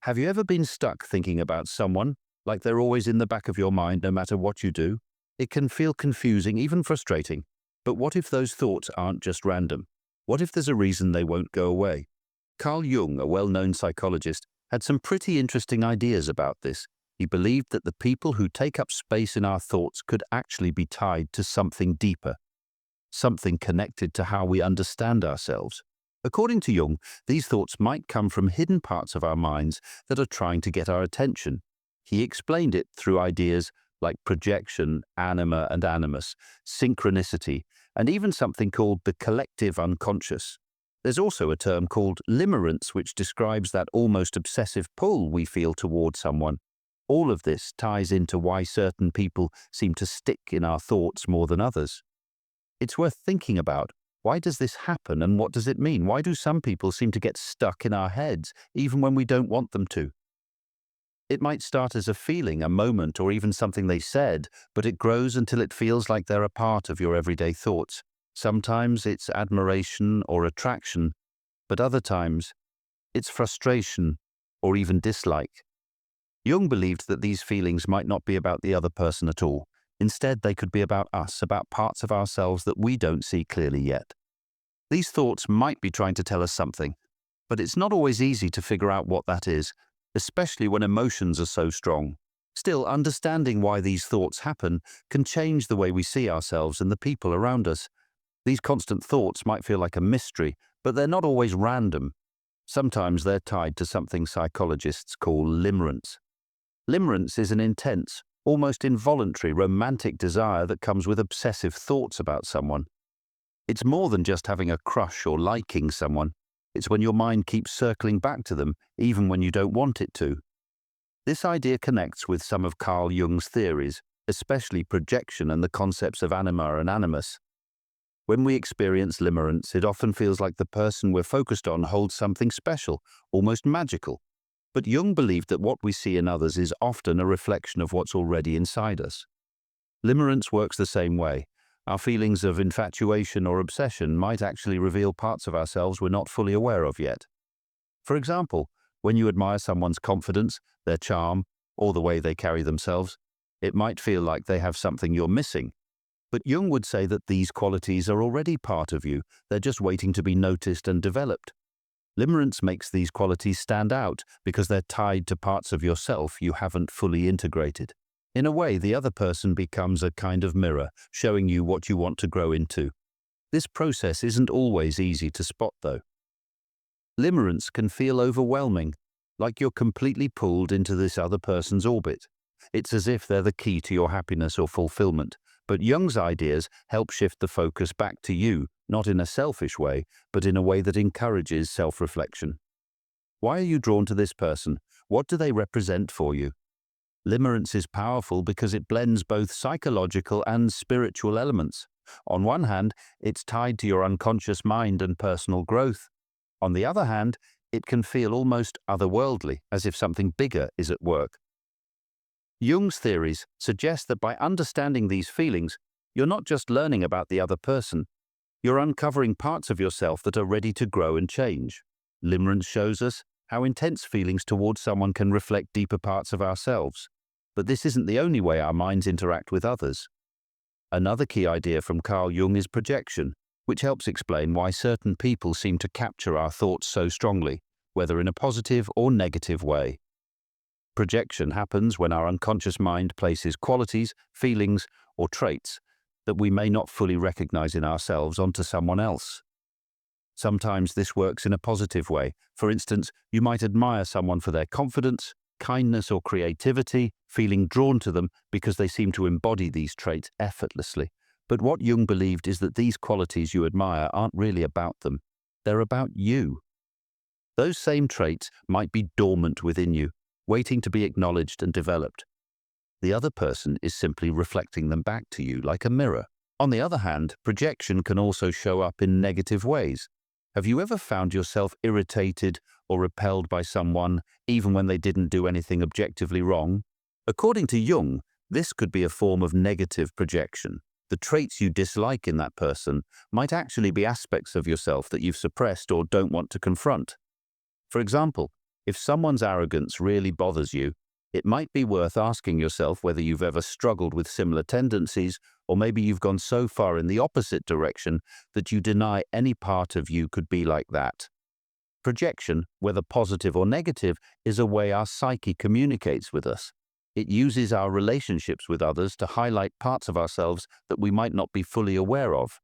Have you ever been stuck thinking about someone, like they're always in the back of your mind no matter what you do? It can feel confusing, even frustrating. But what if those thoughts aren't just random? What if there's a reason they won't go away? Carl Jung, a well-known psychologist, had some pretty interesting ideas about this. He believed that the people who take up space in our thoughts could actually be tied to something deeper, something connected to how we understand ourselves. According to Jung, these thoughts might come from hidden parts of our minds that are trying to get our attention. He explained it through ideas like projection, anima and animus, synchronicity, and even something called the collective unconscious. There's also a term called limerence, which describes that almost obsessive pull we feel toward someone. All of this ties into why certain people seem to stick in our thoughts more than others. It's worth thinking about. Why does this happen and what does it mean? Why do some people seem to get stuck in our heads, even when we don't want them to? It might start as a feeling, a moment, or even something they said, but it grows until it feels like they're a part of your everyday thoughts. Sometimes it's admiration or attraction, but other times it's frustration or even dislike. Jung believed that these feelings might not be about the other person at all. Instead, they could be about us, about parts of ourselves that we don't see clearly yet. These thoughts might be trying to tell us something, but it's not always easy to figure out what that is, especially when emotions are so strong. Still, understanding why these thoughts happen can change the way we see ourselves and the people around us. These constant thoughts might feel like a mystery, but they're not always random. Sometimes they're tied to something psychologists call limerence. Limerence is an intense, almost involuntary romantic desire that comes with obsessive thoughts about someone. It's more than just having a crush or liking someone. It's when your mind keeps circling back to them, even when you don't want it to. This idea connects with some of Carl Jung's theories, especially projection and the concepts of anima and animus. When we experience limerence, it often feels like the person we're focused on holds something special, almost magical. But Jung believed that what we see in others is often a reflection of what's already inside us. Limerence works the same way. Our feelings of infatuation or obsession might actually reveal parts of ourselves we're not fully aware of yet. For example, when you admire someone's confidence, their charm, or the way they carry themselves, it might feel like they have something you're missing. But Jung would say that these qualities are already part of you, they're just waiting to be noticed and developed. Limerence makes these qualities stand out because they're tied to parts of yourself you haven't fully integrated. In a way, the other person becomes a kind of mirror, showing you what you want to grow into. This process isn't always easy to spot, though. Limerence can feel overwhelming, like you're completely pulled into this other person's orbit. It's as if they're the key to your happiness or fulfillment. But Jung's ideas help shift the focus back to you, not in a selfish way, but in a way that encourages self-reflection. Why are you drawn to this person? What do they represent for you? Limerence is powerful because it blends both psychological and spiritual elements. On one hand, it's tied to your unconscious mind and personal growth. On the other hand, it can feel almost otherworldly, as if something bigger is at work. Jung's theories suggest that by understanding these feelings, you're not just learning about the other person, you're uncovering parts of yourself that are ready to grow and change. Limerence shows us how intense feelings towards someone can reflect deeper parts of ourselves. But this isn't the only way our minds interact with others. Another key idea from Carl Jung is projection, which helps explain why certain people seem to capture our thoughts so strongly, whether in a positive or negative way. Projection happens when our unconscious mind places qualities, feelings, or traits that we may not fully recognize in ourselves onto someone else. Sometimes this works in a positive way. For instance, you might admire someone for their confidence, kindness, or creativity, feeling drawn to them because they seem to embody these traits effortlessly. But what Jung believed is that these qualities you admire aren't really about them. They're about you. Those same traits might be dormant within you, waiting to be acknowledged and developed. The other person is simply reflecting them back to you like a mirror. On the other hand, projection can also show up in negative ways. Have you ever found yourself irritated or repelled by someone, even when they didn't do anything objectively wrong? According to Jung, this could be a form of negative projection. The traits you dislike in that person might actually be aspects of yourself that you've suppressed or don't want to confront. For example, If someone's arrogance really bothers you, it might be worth asking yourself whether you've ever struggled with similar tendencies, or maybe you've gone so far in the opposite direction that you deny any part of you could be like that. Projection, whether positive or negative, is a way our psyche communicates with us. It uses our relationships with others to highlight parts of ourselves that we might not be fully aware of.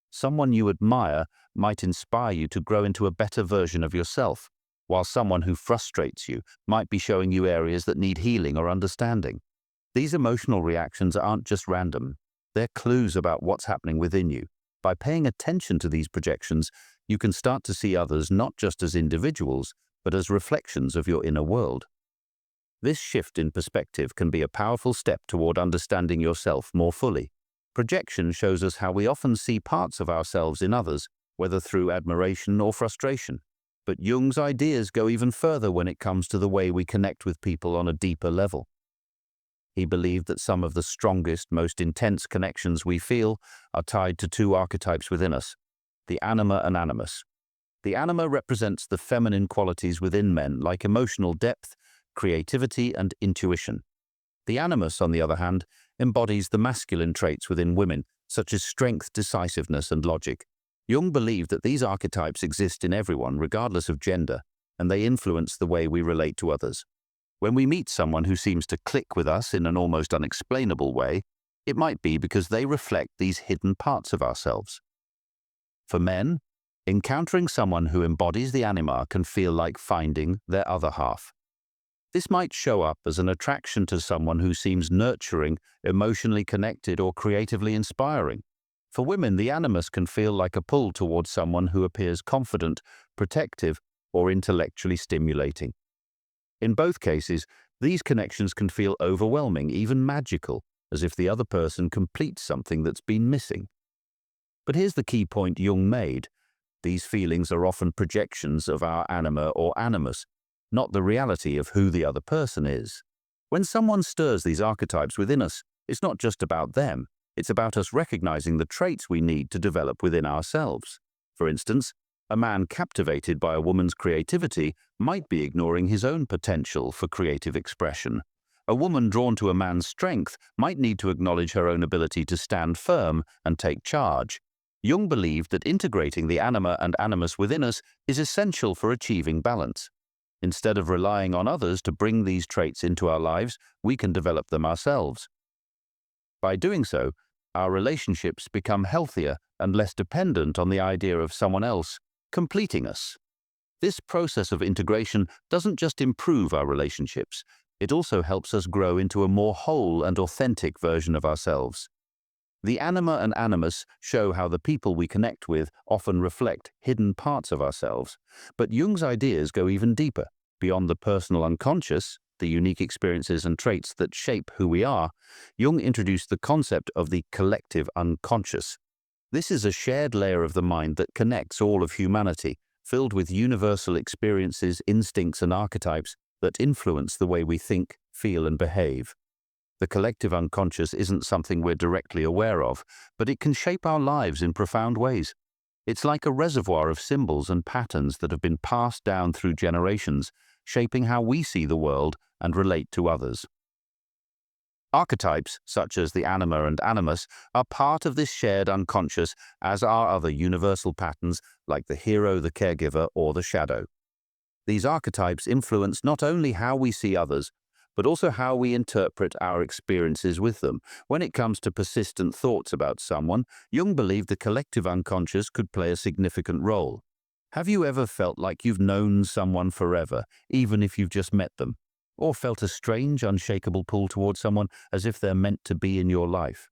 Someone you admire might inspire you to grow into a better version of yourself, while someone who frustrates you might be showing you areas that need healing or understanding. These emotional reactions aren't just random. They're clues about what's happening within you. By paying attention to these projections, you can start to see others not just as individuals, but as reflections of your inner world. This shift in perspective can be a powerful step toward understanding yourself more fully. Projection shows us how we often see parts of ourselves in others, whether through admiration or frustration. But Jung's ideas go even further when it comes to the way we connect with people on a deeper level. He believed that some of the strongest, most intense connections we feel are tied to two archetypes within us, the anima and animus. The anima represents the feminine qualities within men, like emotional depth, creativity, and intuition. The animus, on the other hand, embodies the masculine traits within women, such as strength, decisiveness, and logic. Jung believed that these archetypes exist in everyone, regardless of gender, and they influence the way we relate to others. When we meet someone who seems to click with us in an almost unexplainable way, it might be because they reflect these hidden parts of ourselves. For men, encountering someone who embodies the anima can feel like finding their other half. This might show up as an attraction to someone who seems nurturing, emotionally connected, or creatively inspiring. For women, the animus can feel like a pull towards someone who appears confident, protective, or intellectually stimulating. In both cases, these connections can feel overwhelming, even magical, as if the other person completes something that's been missing. But here's the key point Jung made. These feelings are often projections of our anima or animus, not the reality of who the other person is. When someone stirs these archetypes within us, it's not just about them, it's about us recognizing the traits we need to develop within ourselves. For instance, a man captivated by a woman's creativity might be ignoring his own potential for creative expression. A woman drawn to a man's strength might need to acknowledge her own ability to stand firm and take charge. Jung believed that integrating the anima and animus within us is essential for achieving balance. Instead of relying on others to bring these traits into our lives, we can develop them ourselves. By doing so, our relationships become healthier and less dependent on the idea of someone else completing us. This process of integration doesn't just improve our relationships, it also helps us grow into a more whole and authentic version of ourselves. The anima and animus show how the people we connect with often reflect hidden parts of ourselves, but Jung's ideas go even deeper. Beyond the personal unconscious, the unique experiences and traits that shape who we are, Jung introduced the concept of the collective unconscious. This is a shared layer of the mind that connects all of humanity, filled with universal experiences, instincts, and archetypes that influence the way we think, feel, and behave. The collective unconscious isn't something we're directly aware of, but it can shape our lives in profound ways. It's like a reservoir of symbols and patterns that have been passed down through generations, shaping how we see the world and relate to others. Archetypes, such as the anima and animus, are part of this shared unconscious, as are other universal patterns like the hero, the caregiver, or the shadow. These archetypes influence not only how we see others, but also how we interpret our experiences with them. When it comes to persistent thoughts about someone, Jung believed the collective unconscious could play a significant role. Have you ever felt like you've known someone forever, even if you've just met them? Or felt a strange, unshakable pull towards someone as if they're meant to be in your life?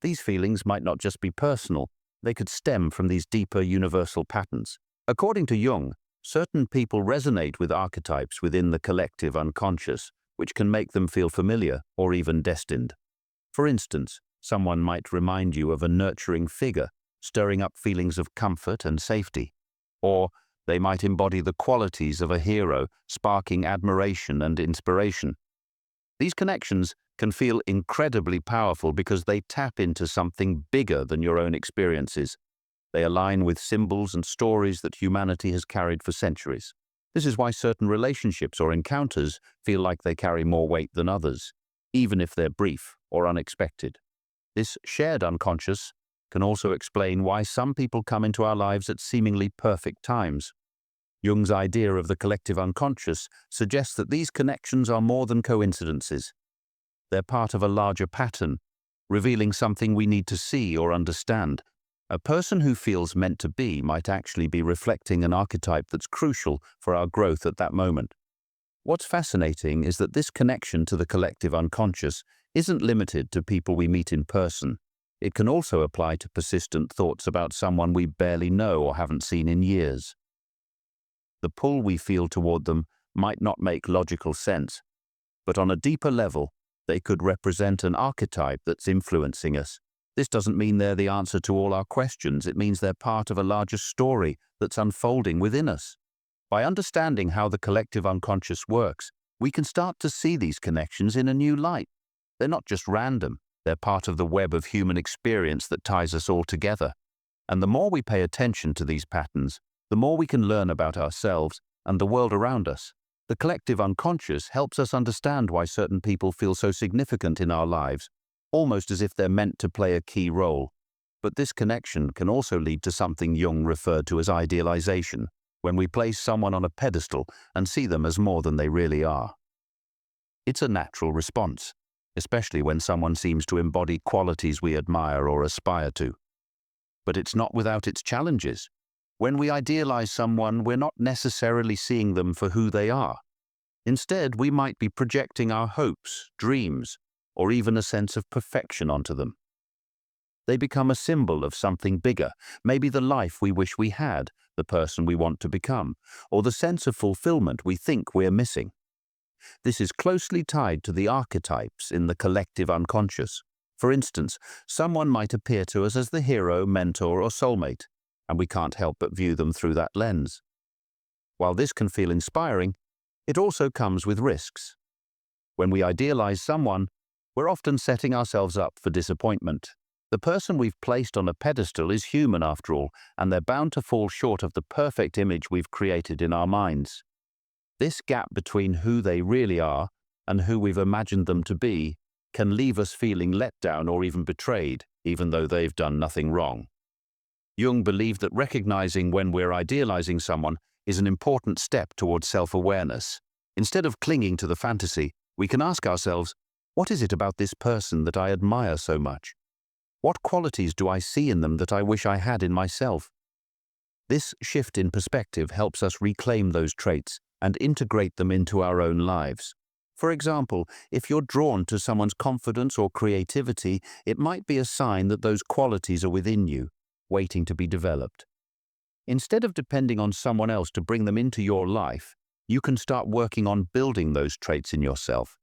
These feelings might not just be personal, they could stem from these deeper universal patterns. According to Jung, certain people resonate with archetypes within the collective unconscious, which can make them feel familiar or even destined. For instance, someone might remind you of a nurturing figure, stirring up feelings of comfort and safety. Or they might embody the qualities of a hero, sparking admiration and inspiration. These connections can feel incredibly powerful because they tap into something bigger than your own experiences. They align with symbols and stories that humanity has carried for centuries. This is why certain relationships or encounters feel like they carry more weight than others, even if they're brief or unexpected. This shared unconscious can also explain why some people come into our lives at seemingly perfect times. Jung's idea of the collective unconscious suggests that these connections are more than coincidences. They're part of a larger pattern, revealing something we need to see or understand. A person who feels meant to be might actually be reflecting an archetype that's crucial for our growth at that moment. What's fascinating is that this connection to the collective unconscious isn't limited to people we meet in person. It can also apply to persistent thoughts about someone we barely know or haven't seen in years. The pull we feel toward them might not make logical sense, but on a deeper level, they could represent an archetype that's influencing us. This doesn't mean they're the answer to all our questions. It means they're part of a larger story that's unfolding within us. By understanding how the collective unconscious works, we can start to see these connections in a new light. They're not just random. They're part of the web of human experience that ties us all together. And the more we pay attention to these patterns, the more we can learn about ourselves and the world around us. The collective unconscious helps us understand why certain people feel so significant in our lives, almost as if they're meant to play a key role. But this connection can also lead to something Jung referred to as idealization, when we place someone on a pedestal and see them as more than they really are. It's a natural response, especially when someone seems to embody qualities we admire or aspire to. But it's not without its challenges. When we idealize someone, we're not necessarily seeing them for who they are. Instead, we might be projecting our hopes, dreams, or even a sense of perfection onto them. They become a symbol of something bigger, maybe the life we wish we had, the person we want to become, or the sense of fulfillment we think we're missing. This is closely tied to the archetypes in the collective unconscious. For instance, someone might appear to us as the hero, mentor, or soulmate, and we can't help but view them through that lens. While this can feel inspiring, it also comes with risks. When we idealize someone, we're often setting ourselves up for disappointment. The person we've placed on a pedestal is human after all, and they're bound to fall short of the perfect image we've created in our minds. This gap between who they really are and who we've imagined them to be can leave us feeling let down or even betrayed, even though they've done nothing wrong. Jung believed that recognizing when we're idealizing someone is an important step towards self-awareness. Instead of clinging to the fantasy, we can ask ourselves, what is it about this person that I admire so much? What qualities do I see in them that I wish I had in myself? This shift in perspective helps us reclaim those traits and integrate them into our own lives. For example, if you're drawn to someone's confidence or creativity, it might be a sign that those qualities are within you, waiting to be developed. Instead of depending on someone else to bring them into your life, you can start working on building those traits in yourself.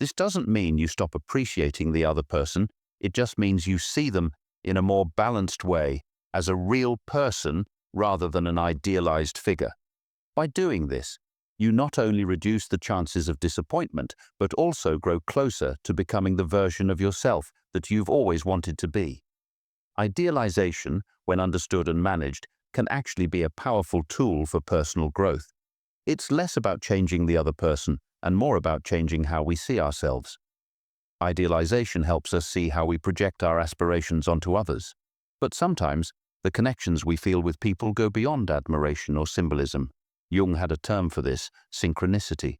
This doesn't mean you stop appreciating the other person. It just means you see them in a more balanced way as a real person rather than an idealized figure. By doing this, you not only reduce the chances of disappointment, but also grow closer to becoming the version of yourself that you've always wanted to be. Idealization, when understood and managed, can actually be a powerful tool for personal growth. It's less about changing the other person and more about changing how we see ourselves. Idealization helps us see how we project our aspirations onto others. But sometimes, the connections we feel with people go beyond admiration or symbolism. Jung had a term for this, synchronicity.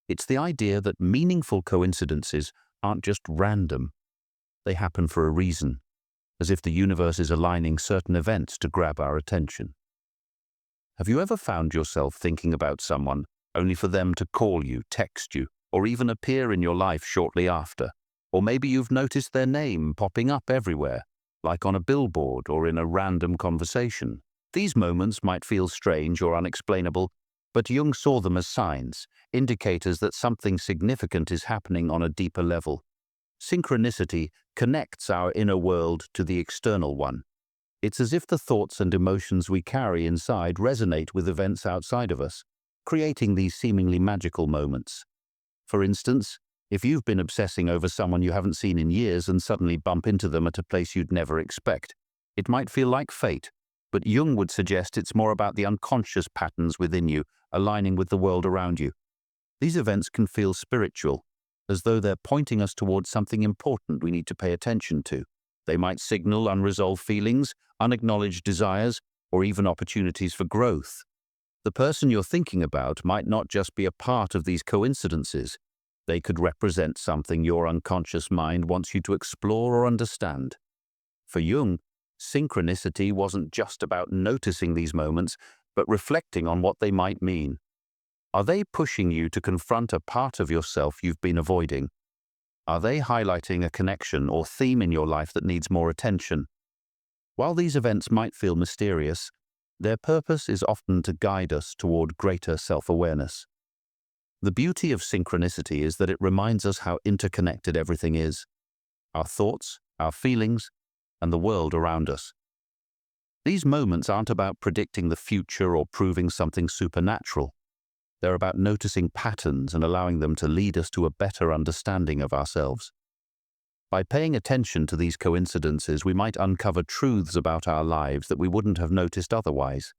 It's the idea that meaningful coincidences aren't just random. They happen for a reason, as if the universe is aligning certain events to grab our attention. Have you ever found yourself thinking about someone only for them to call you, text you, or even appear in your life shortly after? Or maybe you've noticed their name popping up everywhere, like on a billboard or in a random conversation. These moments might feel strange or unexplainable, but Jung saw them as signs, indicators that something significant is happening on a deeper level. Synchronicity connects our inner world to the external one. It's as if the thoughts and emotions we carry inside resonate with events outside of us, creating these seemingly magical moments. For instance, if you've been obsessing over someone you haven't seen in years and suddenly bump into them at a place you'd never expect, it might feel like fate, but Jung would suggest it's more about the unconscious patterns within you, aligning with the world around you. These events can feel spiritual, as though they're pointing us towards something important we need to pay attention to. They might signal unresolved feelings, unacknowledged desires, or even opportunities for growth. The person you're thinking about might not just be a part of these coincidences. They could represent something your unconscious mind wants you to explore or understand. For Jung, synchronicity wasn't just about noticing these moments, but reflecting on what they might mean. Are they pushing you to confront a part of yourself you've been avoiding? Are they highlighting a connection or theme in your life that needs more attention? While these events might feel mysterious, their purpose is often to guide us toward greater self-awareness. The beauty of synchronicity is that it reminds us how interconnected everything is: our thoughts, our feelings, and the world around us. These moments aren't about predicting the future or proving something supernatural. They're about noticing patterns and allowing them to lead us to a better understanding of ourselves. By paying attention to these coincidences, we might uncover truths about our lives that we wouldn't have noticed otherwise.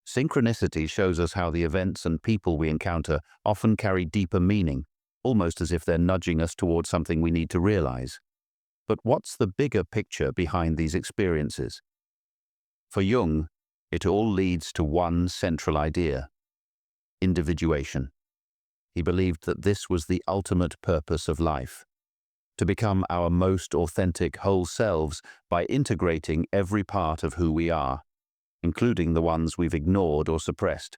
Synchronicity shows us how the events and people we encounter often carry deeper meaning, almost as if they're nudging us towards something we need to realize. But what's the bigger picture behind these experiences? For Jung, it all leads to one central idea: individuation. He believed that this was the ultimate purpose of life: to become our most authentic whole selves by integrating every part of who we are, including the ones we've ignored or suppressed.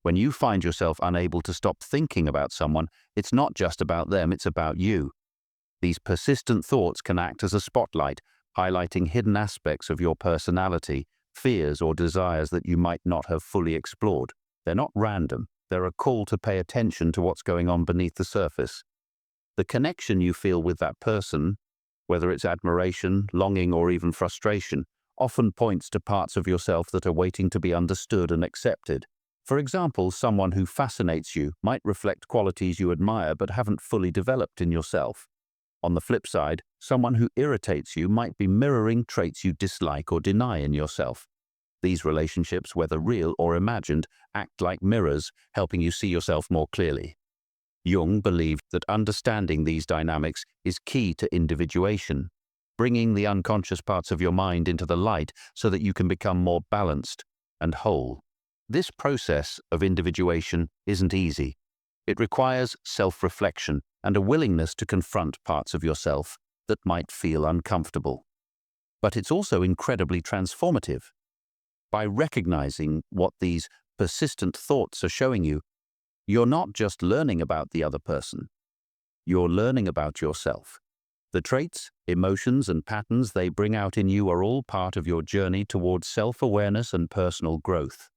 When you find yourself unable to stop thinking about someone, it's not just about them, it's about you. These persistent thoughts can act as a spotlight, highlighting hidden aspects of your personality, fears or desires that you might not have fully explored. They're not random. They're a call to pay attention to what's going on beneath the surface. The connection you feel with that person, whether it's admiration, longing, or even frustration, often points to parts of yourself that are waiting to be understood and accepted. For example, someone who fascinates you might reflect qualities you admire but haven't fully developed in yourself. On the flip side, someone who irritates you might be mirroring traits you dislike or deny in yourself. These relationships, whether real or imagined, act like mirrors, helping you see yourself more clearly. Jung believed that understanding these dynamics is key to individuation, bringing the unconscious parts of your mind into the light so that you can become more balanced and whole. This process of individuation isn't easy. It requires self-reflection and a willingness to confront parts of yourself that might feel uncomfortable. But it's also incredibly transformative. By recognizing what these persistent thoughts are showing you, you're not just learning about the other person. You're learning about yourself. The traits, emotions, and patterns they bring out in you are all part of your journey towards self-awareness and personal growth.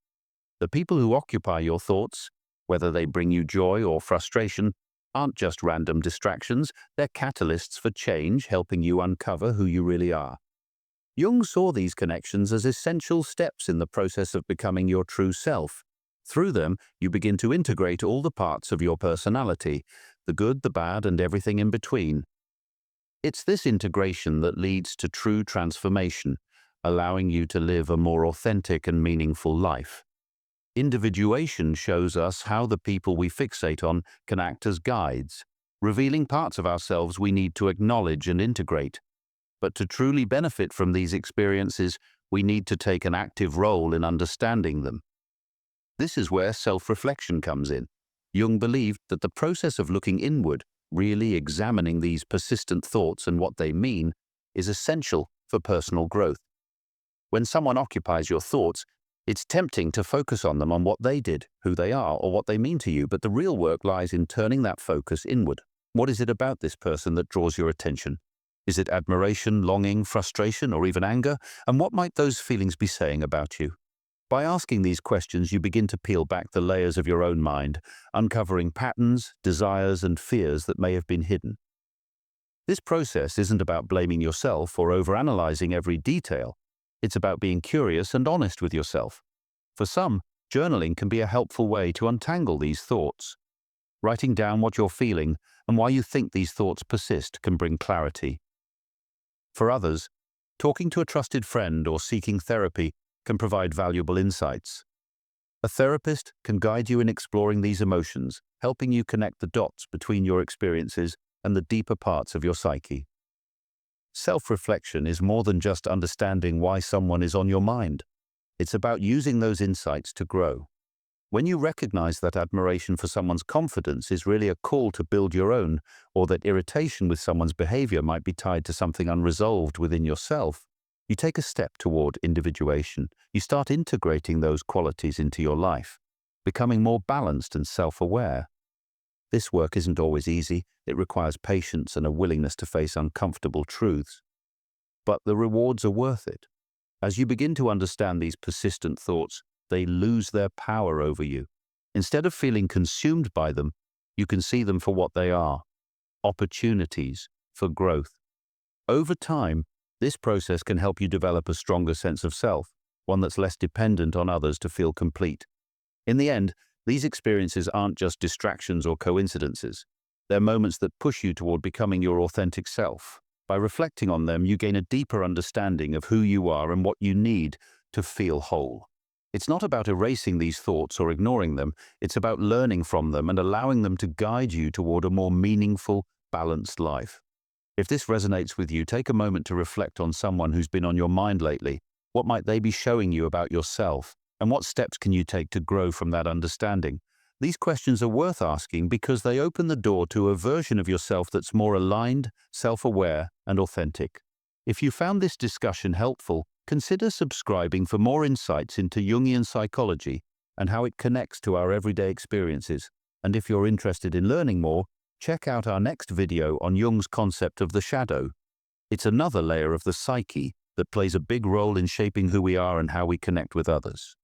The people who occupy your thoughts, whether they bring you joy or frustration, aren't just random distractions. They're catalysts for change, helping you uncover who you really are. Jung saw these connections as essential steps in the process of becoming your true self. Through them, you begin to integrate all the parts of your personality, the good, the bad, and everything in between. It's this integration that leads to true transformation, allowing you to live a more authentic and meaningful life. Individuation shows us how the people we fixate on can act as guides, revealing parts of ourselves we need to acknowledge and integrate. But to truly benefit from these experiences, we need to take an active role in understanding them. This is where self-reflection comes in. Jung believed that the process of looking inward, really examining these persistent thoughts and what they mean, is essential for personal growth. When someone occupies your thoughts, it's tempting to focus on them, on what they did, who they are, or what they mean to you, but the real work lies in turning that focus inward. What is it about this person that draws your attention? Is it admiration, longing, frustration, or even anger? And what might those feelings be saying about you? By asking these questions, you begin to peel back the layers of your own mind, uncovering patterns, desires, and fears that may have been hidden. This process isn't about blaming yourself or overanalyzing every detail. It's about being curious and honest with yourself. For some, journaling can be a helpful way to untangle these thoughts. Writing down what you're feeling and why you think these thoughts persist can bring clarity. For others, talking to a trusted friend or seeking therapy can provide valuable insights. A therapist can guide you in exploring these emotions, helping you connect the dots between your experiences and the deeper parts of your psyche. Self-reflection is more than just understanding why someone is on your mind. It's about using those insights to grow. When you recognize that admiration for someone's confidence is really a call to build your own, or that irritation with someone's behavior might be tied to something unresolved within yourself, you take a step toward individuation. You start integrating those qualities into your life, becoming more balanced and self-aware. This work isn't always easy. It requires patience and a willingness to face uncomfortable truths. But the rewards are worth it. As you begin to understand these persistent thoughts, they lose their power over you. Instead of feeling consumed by them, you can see them for what they are: opportunities for growth. Over time, this process can help you develop a stronger sense of self, one that's less dependent on others to feel complete. In the end, these experiences aren't just distractions or coincidences. They're moments that push you toward becoming your authentic self. By reflecting on them, you gain a deeper understanding of who you are and what you need to feel whole. It's not about erasing these thoughts or ignoring them. It's about learning from them and allowing them to guide you toward a more meaningful, balanced life. If this resonates with you, take a moment to reflect on someone who's been on your mind lately. What might they be showing you about yourself? And what steps can you take to grow from that understanding? These questions are worth asking because they open the door to a version of yourself that's more aligned, self-aware, and authentic. If you found this discussion helpful, consider subscribing for more insights into Jungian psychology and how it connects to our everyday experiences. And if you're interested in learning more, check out our next video on Jung's concept of the shadow. It's another layer of the psyche that plays a big role in shaping who we are and how we connect with others.